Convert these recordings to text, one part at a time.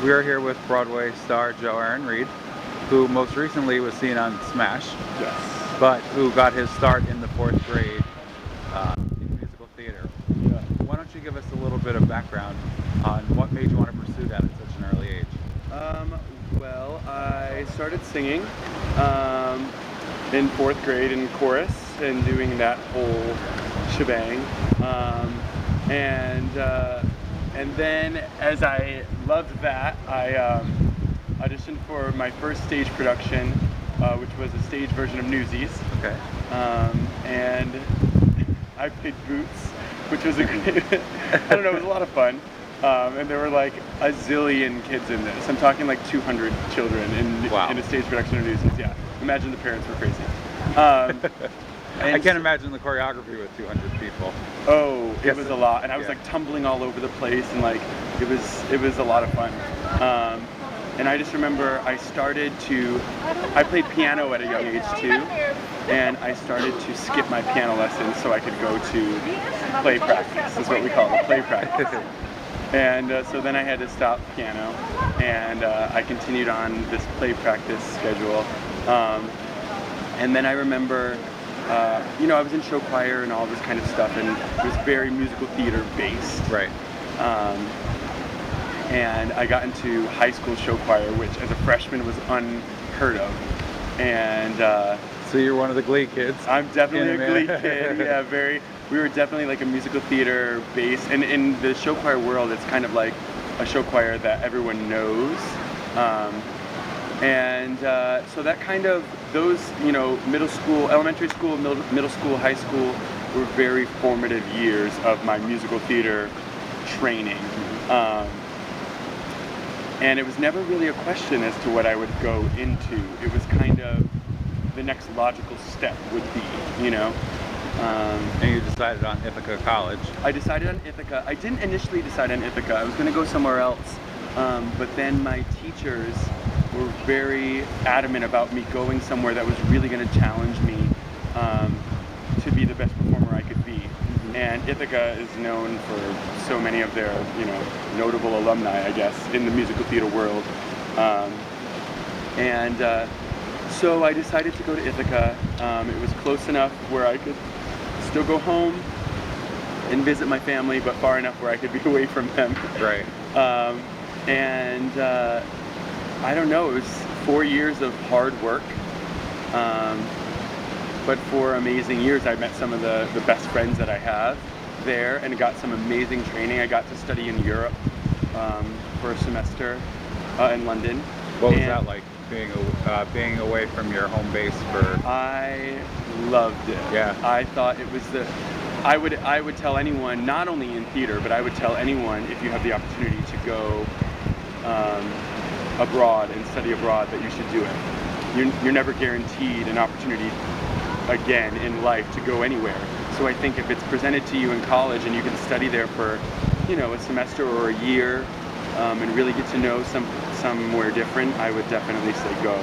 We are here with Broadway star Aaron Reid, who most recently was seen on Smash, Yes. but who got his start in the 4th grade in musical theater. Yeah. Why don't you give us a little bit of background on what made you want to pursue that at such an early age? Well, I started singing in 4th grade in chorus and doing that whole shebang. And then, as I loved that, I auditioned for my first stage production, which was a stage version of Newsies. Okay. And I played Boots, which was a great, I don't know, it was a lot of fun. And there were like a zillion kids in this. I'm talking like 200 children in a stage production of Newsies. Yeah, imagine the parents were crazy. I can't imagine the choreography with 200 people. Oh, it was a lot, and I was like tumbling all over the place, and like it was a lot of fun. And I just remember I played piano at a young age too, and I started to skip my piano lessons so I could go to play practice. Is what we call it, play practice. And so then I had to stop piano, and I continued on this play practice schedule. And then I remember, I was in show choir and all this kind of stuff, and it was very musical theater based. Right. And I got into high school show choir, which as a freshman was unheard of. And so you're one of the Glee kids. I'm definitely a Glee kid. Yeah, we were definitely like a musical theater base, and in the show choir world, it's kind of like a show choir that everyone knows. So that kind of, those, middle school, elementary school, middle school, high school were very formative years of my musical theater training. And it was never really a question as to what I would go into. It was kind of the next logical step would be, And you decided on Ithaca College. I decided on Ithaca. I didn't initially decide on Ithaca. I was going to go somewhere else. But then my teachers were very adamant about me going somewhere that was really going to challenge me to be the best performer I could be. Mm-hmm. And Ithaca is known for so many of their, notable alumni, I guess, in the musical theater world. So I decided to go to Ithaca. It was close enough where I could still go home and visit my family, but far enough where I could be away from them. Right. I don't know, it was 4 years of hard work, but 4 amazing years. I met some of the best friends that I have there and got some amazing training. I got to study in Europe for a semester in London. What was that like, being away from your home base for? I loved it. Yeah. I thought it was I would tell anyone, not only in theater, but I would tell anyone, if you have the opportunity to go abroad and study abroad, that you should do it. You're never guaranteed an opportunity again in life to go anywhere. So I think if it's presented to you in college and you can study there for, a semester or a year, and really get to know somewhere different, I would definitely say go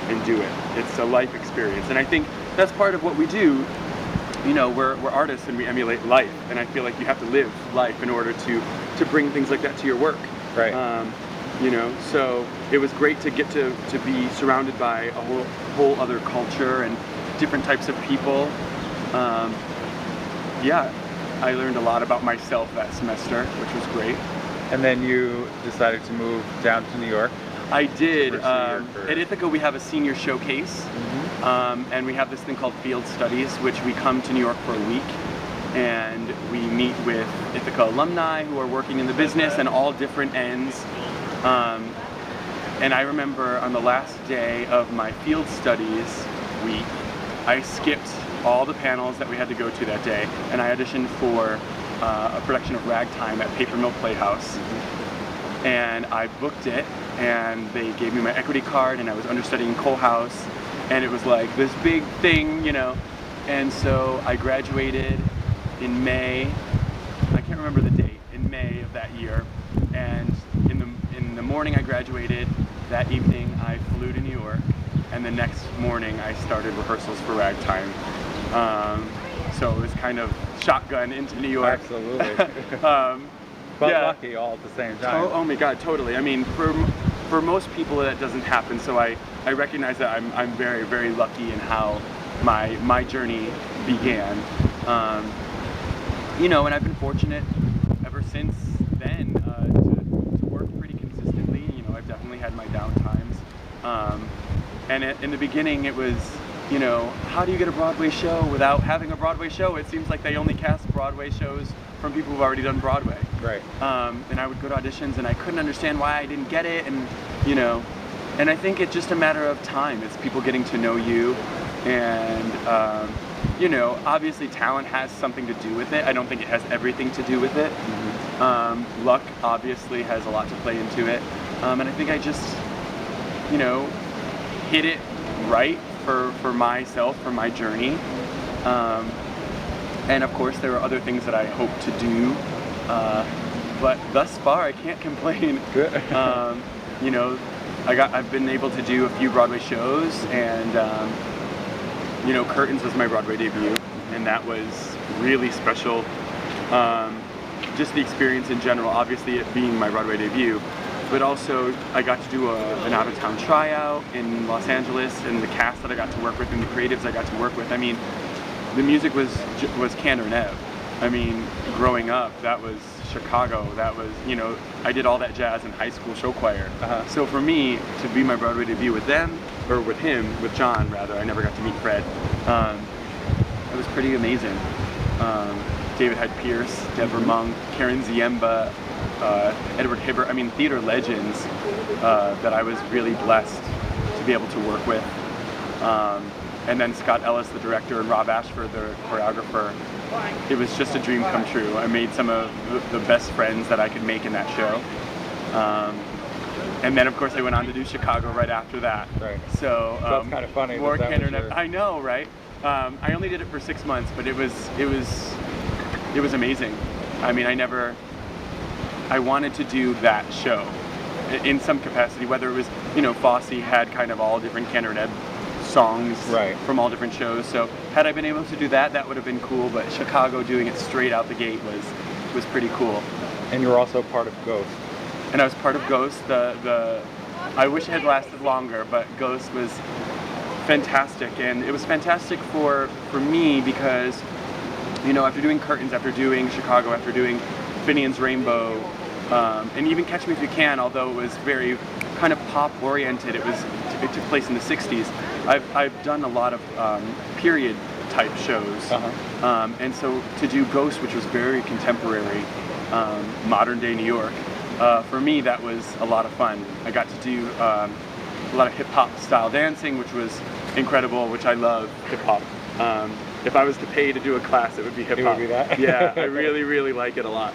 and do it. It's a life experience, and I think that's part of what we do. We're artists and we emulate life, and I feel like you have to live life in order to bring things like that to your work. Right. So it was great to get to be surrounded by a whole other culture and different types of people. I learned a lot about myself that semester, which was great. And then you decided to move down to New York. I did. At Ithaca, we have a senior showcase, and we have this thing called Field Studies, which we come to New York for a week, and we meet with Ithaca alumni who are working in the business and all different ends. And I remember on the last day of my Field Studies week, I skipped all the panels that we had to go to that day, and I auditioned for a production of Ragtime at Paper Mill Playhouse. And I booked it, and they gave me my equity card, and I was understudying Cole House, and it was like this big thing, And so I graduated in May. I can't remember the date. In May of that year, and in the morning I graduated. That evening I flew to New York, and the next morning I started rehearsals for Ragtime. So it was kind of shotgun into New York. Absolutely. but Yeah. lucky all at the same time. Oh my God, totally. I mean, for most people that doesn't happen. So I recognize that I'm very, very lucky in how my journey began. You know, and I've been fortunate ever since then to work pretty consistently. You know, I've definitely had my down times. And in the beginning, it was, you know, how do you get a Broadway show without having a Broadway show? It seems like they only cast Broadway shows from people who've already done Broadway. Right. And I would go to auditions and I couldn't understand why I didn't get it, and you know, and I think it's just a matter of time. It's people getting to know you, and you know, obviously talent has something to do with it. I don't think it has everything to do with it. Luck obviously has a lot to play into it, and I think I just, you know, hit it right for myself, for my journey. And of course there are other things that I hope to do, but thus far I can't complain. Good. You know, I've been able to do a few Broadway shows, and you know, Curtains was my Broadway debut, and that was really special. Just the experience in general, obviously it being my Broadway debut, but also I got to do an out-of-town tryout in Los Angeles, and the cast that I got to work with and the creatives I got to work with. I mean, the music was Cantor Nev. I mean, growing up, that was Chicago. That was, you know, I did all that jazz in high school show choir. So for me to be my Broadway debut with them, or with him, with John rather, I never got to meet Fred. It was pretty amazing. David Hyde Pierce, Deborah Monk, Karen Ziemba, Edward Hibbert. I mean, theater legends that I was really blessed to be able to work with. And then Scott Ellis, the director, and Rob Ashford, the choreographer. It was just a dream come true. I made some of the best friends that I could make in that show. And then, of course, I went on to do Chicago right after that. Right. So that's kind of funny. More that Cantor was Nev. your... I know, right? I only did it for 6 months, but it was amazing. I mean, I wanted to do that show in some capacity, whether it was, you know, Fosse had kind of all different Cantor Nev songs from all different shows. So had I been able to do that, that would have been cool. But Chicago, doing it straight out the gate was pretty cool. And you were also part of Ghost. And I was part of Ghost. I wish it had lasted longer, but Ghost was fantastic, and it was fantastic for me because, you know, after doing Curtains, after doing Chicago, after doing Finian's Rainbow, and even Catch Me If You Can, although it was very kind of pop oriented, it took place in the 60s. I've done a lot of period type shows, and so to do Ghost, which was very contemporary, modern day New York, for me that was a lot of fun. I got to do a lot of hip hop style dancing, which was incredible, which I love hip hop. If I was to pay to do a class, it would be hip hop. It would be that? Yeah, I really, really like it a lot.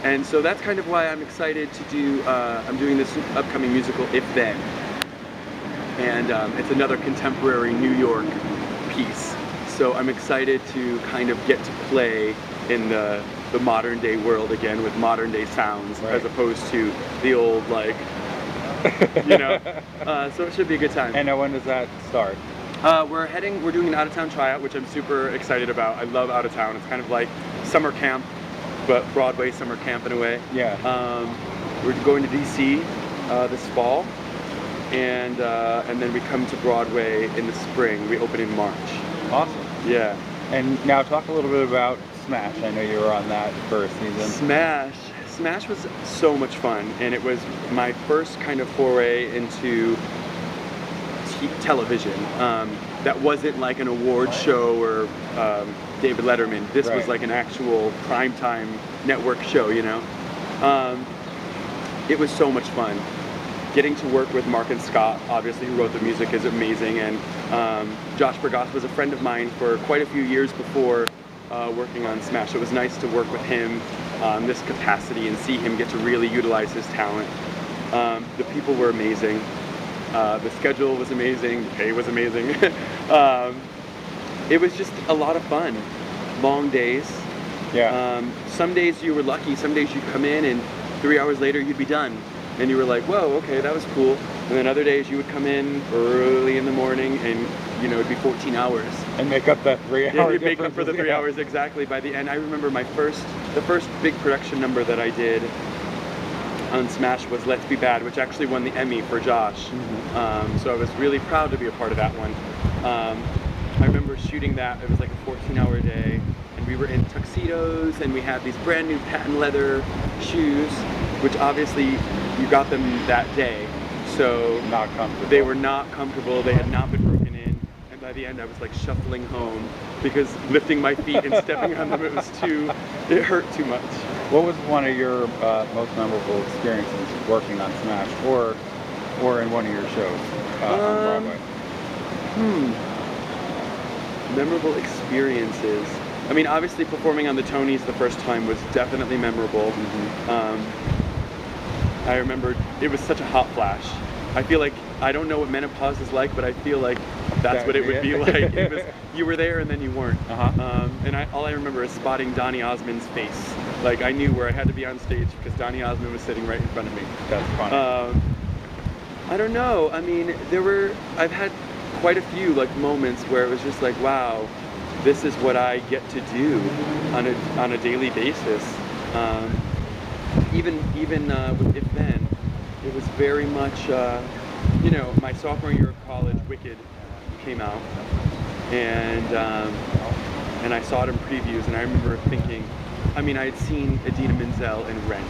And so that's kind of why I'm excited to do, I'm doing this upcoming musical, If Then. And it's another contemporary New York piece. So I'm excited to kind of get to play in the modern day world again with modern day sounds, as opposed to the old, like, you know. So it should be a good time. And when does that start? We're doing an out-of-town tryout, which I'm super excited about. I love out-of-town. It's kind of like summer camp, but Broadway summer camp in a way. Yeah. We're going to DC this fall, and then we come to Broadway in the spring. We open in March. Awesome. Yeah. And now talk a little bit about Smash. I know you were on that first season. Smash was so much fun, and it was my first kind of foray into television. That wasn't like an award show or David Letterman. This was like an actual primetime network show, you know. It was so much fun. Getting to work with Mark and Scott, obviously, who wrote the music, is amazing. And Josh Bergoss was a friend of mine for quite a few years before working on Smash. It was nice to work with him in this capacity and see him get to really utilize his talent. The people were amazing. The schedule was amazing. The pay was amazing. It was just a lot of fun. Long days. Yeah. Some days you were lucky. Some days you'd come in and 3 hours later you'd be done. and you were like, whoa, okay, that was cool. And then other days you would come in early in the morning and, you know, it'd be 14 hours. And make up that 3 hour Yeah, you'd make up for the 3 yeah. hours exactly by the end. I remember the first big production number that I did on Smash was Let's Be Bad, which actually won the Emmy for Josh. So I was really proud to be a part of that one. I remember shooting that. It was like a 14-hour day, and we were in tuxedos, and we had these brand new patent leather shoes, which obviously you got them that day. So Not comfortable. they were not comfortable. They had not been broken in, and by the end I was like shuffling home because lifting my feet and stepping on them, it hurt too much. What was one of your most memorable experiences working on Smash, or in one of your shows on Broadway? Memorable experiences. I mean, obviously performing on the Tonys the first time was definitely memorable. I remember it was such a hot flash. I feel like, I don't know what menopause is like, but I feel like that's what it would be like. It was, you were there and then you weren't. And all I remember is spotting Donny Osmond's face. Like, I knew where I had to be on stage because Donny Osmond was sitting right in front of me. That's funny. I don't know. I mean, I've had quite a few like moments where it was just like, wow, this is what I get to do on a daily basis. Even with If Then, it was very much, you know, my sophomore year of college, Wicked came out, and I saw it in previews, and I remember thinking, I mean, I had seen Idina Menzel in Rent,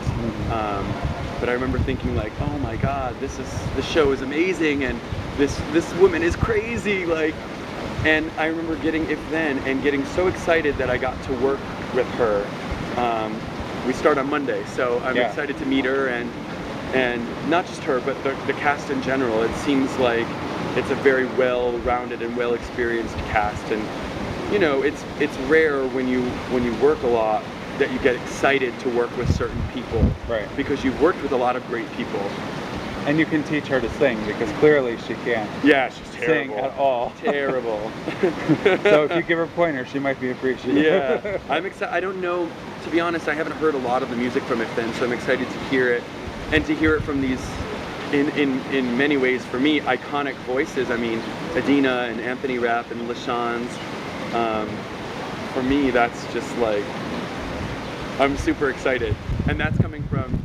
but I remember thinking like, oh my God, this show is amazing, and this woman is crazy, like. And I remember getting If Then and getting so excited that I got to work with her. We start on Monday, so I'm excited to meet her, and not just her, but the cast in general. It seems like it's a very well-rounded and well-experienced cast, and you know, it's rare when you work a lot that you get excited to work with certain people, Right. Because you've worked with a lot of great people. And you can teach her to sing, because clearly she can't Yeah, she's terrible. sing at all. Terrible. So if you give her pointers, she might be appreciative. Yeah, I'm excited. I don't know, to be honest, I haven't heard a lot of the music from If Then, so I'm excited to hear it, and to hear it from these, in many ways, for me, iconic voices. I mean, Idina and Anthony Rapp and LaShawn's. For me, that's just like, I'm super excited. And that's coming from,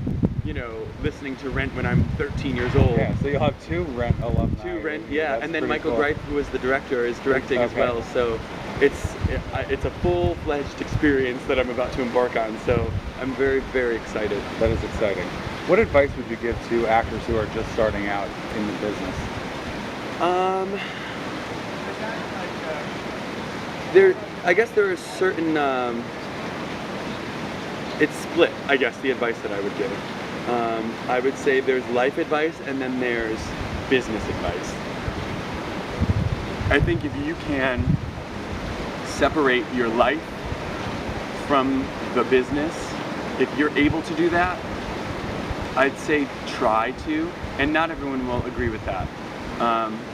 you know, listening to Rent when I'm 13 years old. Yeah, so you'll have 2 Rent alumni. 2 Rent, yeah, That's and then pretty Michael cool. Greif, who is the director, is directing as well. So it's a full-fledged experience that I'm about to embark on. So I'm very, very excited. That is exciting. What advice would you give to actors who are just starting out in the business? I guess there are certain, it's split, I guess, the advice that I would give. I would say there's life advice and then there's business advice. I think if you can separate your life from the business, if you're able to do that, I'd say try to, and not everyone will agree with that.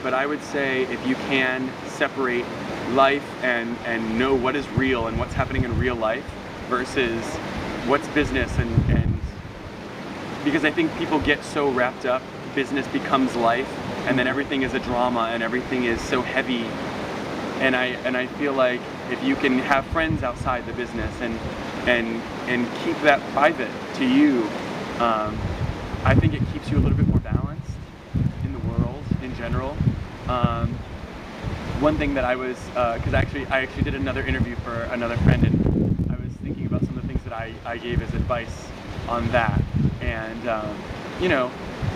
But I would say if you can separate life and know what is real and what's happening in real life versus what's business, and because I think people get so wrapped up, business becomes life, and then everything is a drama and everything is so heavy. And I feel like if you can have friends outside the business and keep that private to you, I think it keeps you a little bit more balanced in the world in general. One thing that I was, because I actually did another interview for another friend, and I was thinking about some of the things that I gave as advice on that, and you know,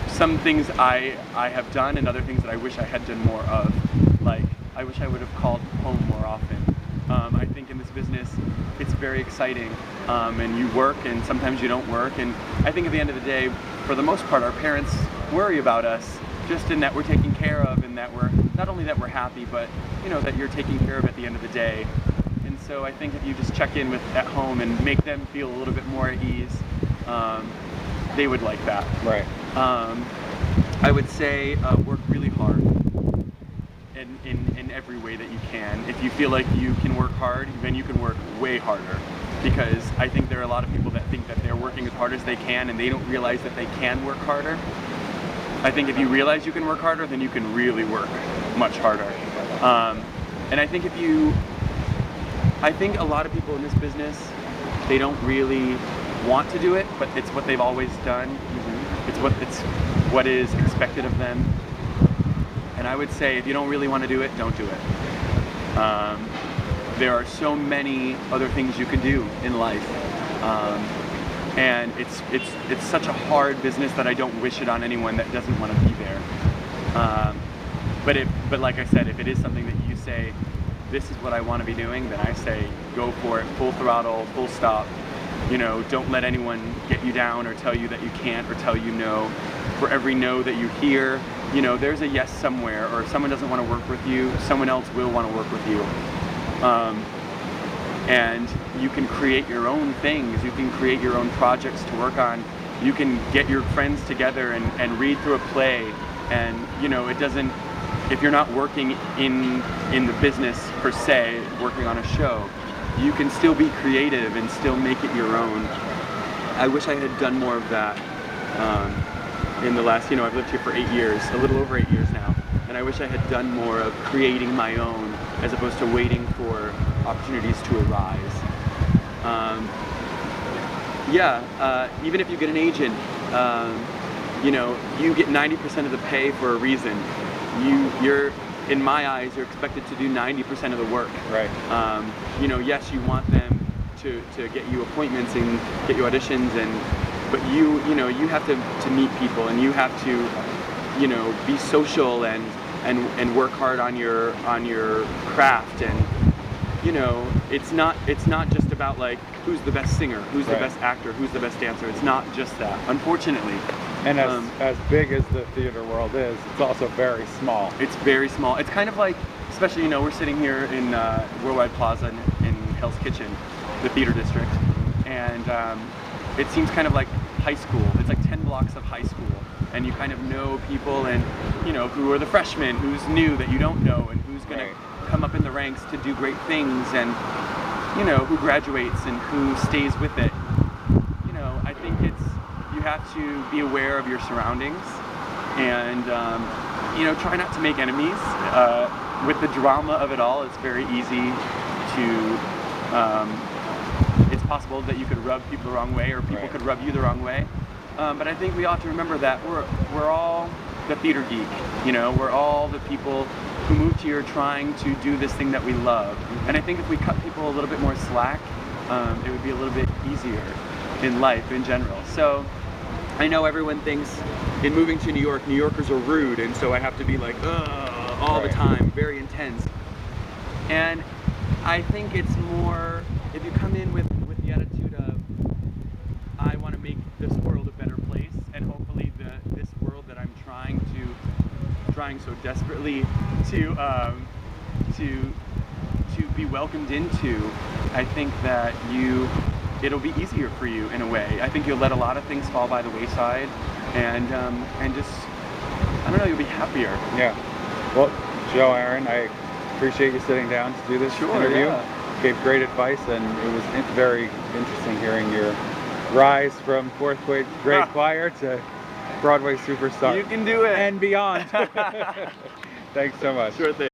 some things I have done and other things that I wish I had done more of. Like, I wish I would have called home more often. I think in this business, it's very exciting, and you work, and sometimes you don't work, and I think at the end of the day, for the most part, our parents worry about us, just in that we're taken care of, and that we're, not only that we're happy, but you know, that you're taken care of at the end of the day. And so I think if you just check in at home and make them feel a little bit more at ease, they would like that. Right. I would say work really hard in every way that you can. If you feel like you can work hard, then you can work way harder. because I think there are a lot of people that think that they're working as hard as they can and they don't realize that they can work harder. I think if you realize you can work harder, then you can really work much harder. And I think I think a lot of people in this business, they don't really want to do it, but it's what they've always done. It's what is expected of them. And I would say, if you don't really want to do it, don't do it. There are so many other things you can do in life, and it's such a hard business that I don't wish it on anyone that doesn't want to be there. But like I said, if it is something that you say, this is what I want to be doing, then I say go for it, full throttle, full stop. You know, don't let anyone get you down or tell you that you can't or tell you no. For every no that you hear, you know, there's a yes somewhere, or if someone doesn't want to work with you, someone else will want to work with you. And you can create your own things, you can create your own projects to work on. You can get your friends together and read through a play, and you know, it doesn't, if you're not working in the business per se, working on a show, you can still be creative and still make it your own. I wish I had done more of that in the last, you know, I've lived here for 8 years, a little over 8 years now, and I wish I had done more of creating my own as opposed to waiting for opportunities to arise. Even if you get an agent, you know, you get 90% of the pay for a reason. You're, in my eyes, you're expected to do 90% of the work. Right. You know, yes, you want them to get you appointments and get you auditions, but you know, you have to meet people, and you have to, you know, be social and work hard on your craft. And you know, it's not just about like who's the best singer, who's the best actor, who's the best dancer. It's not just that, unfortunately. And as big as the theater world is, it's also very small. It's very small. It's kind of like, especially, you know, we're sitting here in Worldwide Plaza in Hell's Kitchen, the theater district, and it seems kind of like high school. It's like 10 blocks of high school, and you kind of know people, and you know, who are the freshmen, who's new that you don't know, and who's gonna come up in the ranks to do great things, and you know, who graduates and who stays with it. You know, I think you have to be aware of your surroundings, and you know, try not to make enemies. With the drama of it all, it's very easy to, it's possible that you could rub people the wrong way, or people could rub you the wrong way. But I think we ought to remember that we're all the theater geek. You know, we're all the people who moved here trying to do this thing that we love. And I think if we cut people a little bit more slack, it would be a little bit easier in life in general. So I know everyone thinks in moving to New York, New Yorkers are rude, and so I have to be like, all the time, very intense. And I think it's more, if you come in with the attitude of, I want to make this world a better place, and hopefully this world that I'm trying so desperately to be welcomed into, I think that it'll be easier for you in a way. I think you'll let a lot of things fall by the wayside, and just, I don't know, you'll be happier. Yeah. Well, Joe, Aaron, I appreciate you sitting down to do this interview. Yeah. Gave great advice, and it was very interesting hearing your rise from fourth grade choir to Broadway superstar. You can do it. And beyond. Thanks so much. Sure thing.